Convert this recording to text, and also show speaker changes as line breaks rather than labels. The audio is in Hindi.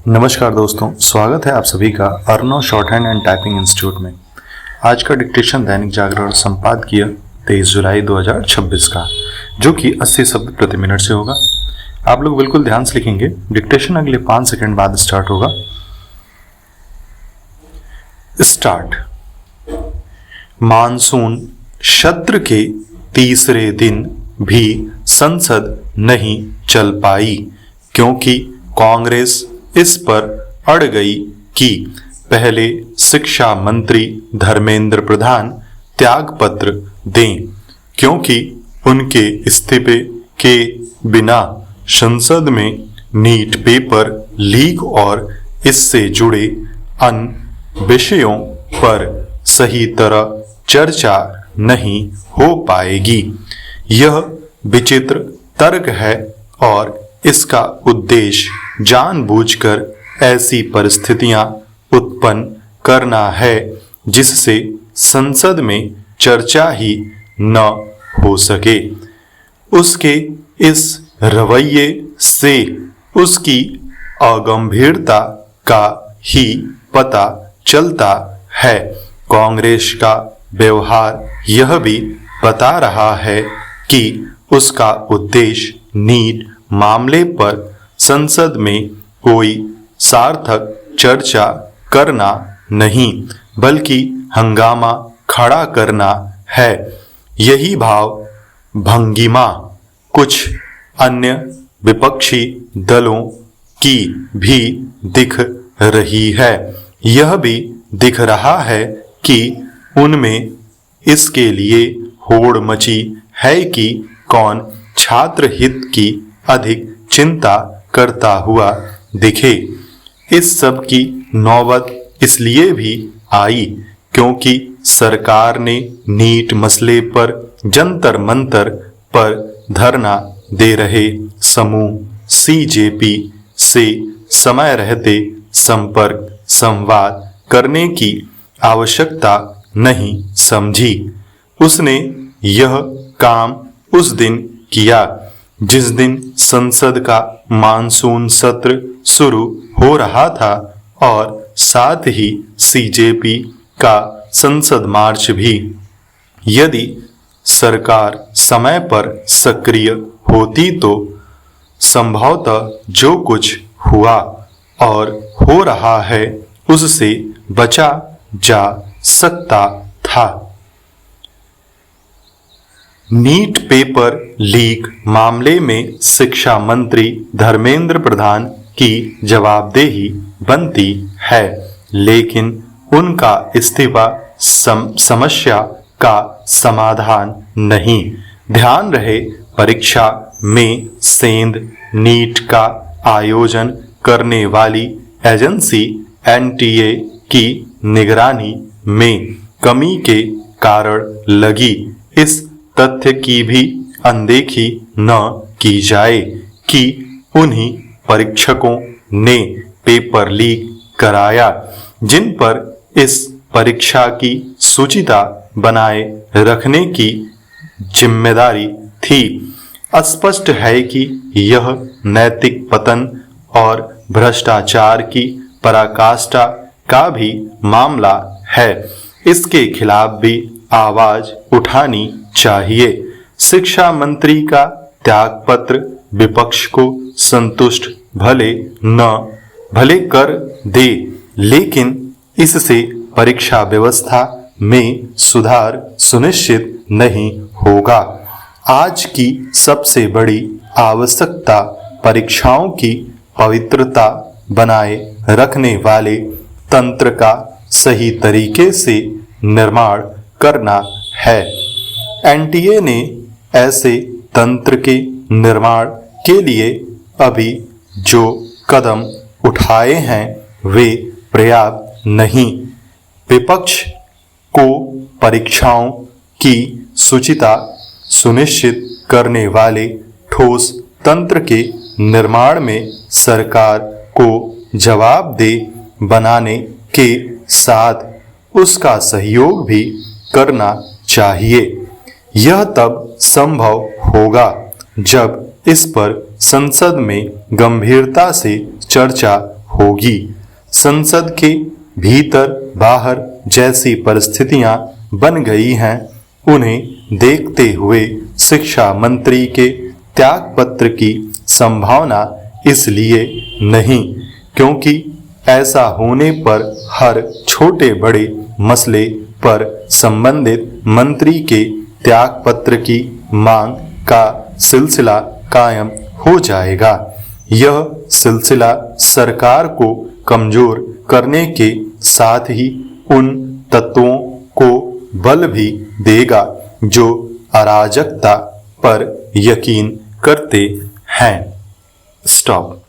नमस्कार दोस्तों, स्वागत है आप सभी का Arnav short hand and typing institute में। आज का डिक्टेशन दैनिक जागरण संपादकीय 23 जुलाई 2026 का, जो कि 80 शब्द प्रति मिनट से होगा। आप लोग बिल्कुल ध्यान से लिखेंगे। डिक्टेशन अगले 5 सेकंड बाद स्टार्ट होगा। स्टार्ट। मानसून सत्र के तीसरे दिन भी संसद नहीं चल पाई क्योंकि कांग्रेस इस पर अड़ गई कि पहले शिक्षा मंत्री धर्मेंद्र प्रधान त्यागपत्र दें, क्योंकि उनके इस्तीफे के बिना संसद में नीट पेपर लीक और इससे जुड़े अन्य विषयों पर सही तरह चर्चा नहीं हो पाएगी। यह विचित्र तर्क है और इसका उद्देश्य जानबूझकर ऐसी परिस्थितियां उत्पन्न करना है जिससे संसद में चर्चा ही न हो सके। उसके इस रवैये से उसकी अगंभीरता का ही पता चलता है। कांग्रेस का व्यवहार यह भी बता रहा है कि उसका उद्देश्य नीट मामले पर संसद में कोई सार्थक चर्चा करना नहीं बल्कि हंगामा खड़ा करना है। यही भाव भंगिमा कुछ अन्य विपक्षी दलों की भी दिख रही है। यह भी दिख रहा है कि उनमें इसके लिए होड़ मची है कि कौन छात्र हित की अधिक चिंता करता हुआ दिखे। इस सब की नौबत इसलिए भी आई क्योंकि सरकार ने नीट मसले पर जंतर मंतर पर धरना दे रहे समूह सीजेपी से समय रहते संपर्क संवाद करने की आवश्यकता नहीं समझी। उसने यह काम उस दिन किया जिस दिन संसद का मानसून सत्र शुरू हो रहा था और साथ ही सीजेपी का संसद मार्च भी। यदि सरकार समय पर सक्रिय होती तो संभवतः जो कुछ हुआ और हो रहा है उससे बचा जा सकता था। नीट पेपर लीक मामले में शिक्षा मंत्री धर्मेंद्र प्रधान की जवाबदेही बनती है, लेकिन उनका इस्तीफा समस्या का समाधान नहीं। ध्यान रहे, परीक्षा में सेंध नीट का आयोजन करने वाली एजेंसी एनटीए की निगरानी में कमी के कारण लगी इस तथ्य की भी अनदेखी न की जाए कि उन्हीं परीक्षकों ने पेपर लीक कराया जिन पर इस परीक्षा की सूचिता बनाए रखने की जिम्मेदारी थी। स्पष्ट है कि यह नैतिक पतन और भ्रष्टाचार की पराकाष्ठा का भी मामला है। इसके खिलाफ भी आवाज उठानी चाहिए। शिक्षा मंत्री का त्यागपत्र विपक्ष को संतुष्ट भले कर दे, लेकिन इससे परीक्षा व्यवस्था में सुधार सुनिश्चित नहीं होगा। आज की सबसे बड़ी आवश्यकता परीक्षाओं की पवित्रता बनाए रखने वाले तंत्र का सही तरीके से निर्माण करना है। एनटीए ने ऐसे तंत्र के निर्माण के लिए अभी जो कदम उठाए हैं वे पर्याप्त नहीं। विपक्ष को परीक्षाओं की शुचिता सुनिश्चित करने वाले ठोस तंत्र के निर्माण में सरकार को जवाबदेह बनाने के साथ उसका सहयोग भी करना चाहिए। यह तब संभव होगा जब इस पर संसद में गंभीरता से चर्चा होगी। संसद के भीतर बाहर जैसी परिस्थितियां बन गई हैं, उन्हें देखते हुए शिक्षा मंत्री के त्यागपत्र की संभावना इसलिए नहीं क्योंकि ऐसा होने पर हर छोटे बड़े मसले पर संबंधित मंत्री के त्यागपत्र की मांग का सिलसिला कायम हो जाएगा। यह सिलसिला सरकार को कमजोर करने के साथ ही उन तत्वों को बल भी देगा जो अराजकता पर यकीन करते हैं। स्टॉप।